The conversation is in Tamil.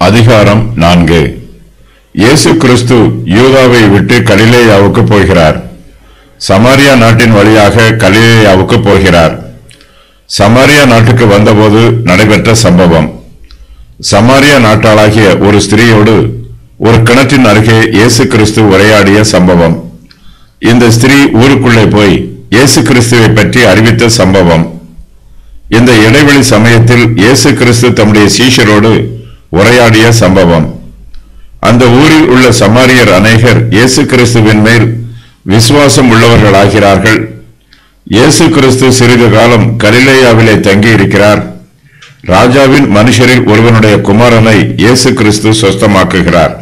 அதிகாரம் 4. இயேசு கிறிஸ்து யூதாவை விட்டு கலிலேயாவுக்கு போகிறார். சமாரியா நாட்டின் வழியாக கலிலேயாவுக்கு போகிறார். சமாரியா நாட்டுக்கு வந்தபோது நடைபெற்ற சம்பவம். சமாரியா நாட்டாளாகிய ஒரு ஸ்திரீயோடு ஒரு கிணற்றின் அருகே இயேசு கிறிஸ்து உரையாடிய சம்பவம். இந்த ஸ்திரீ ஊருக்குள்ளே போய் இயேசு கிறிஸ்துவை பற்றி அறிவித்த சம்பவம். இந்த இடைவெளி சமயத்தில் இயேசு கிறிஸ்து தம்முடைய சீஷரோடு உரையாடிய சம்பவம். அந்த ஊரில் உள்ள சமாரியர் அநேகர் இயேசு கிறிஸ்துவின் மேல் விசுவாசம் உள்ளவர்களாகிறார்கள். இயேசு கிறிஸ்து சிறிது காலம் கலிலேயாவிலே தங்கி இருக்கிறார். ராஜாவின் மனுஷரில் ஒருவனுடைய குமாரனை இயேசு கிறிஸ்து சொஸ்தமாக்குகிறார்.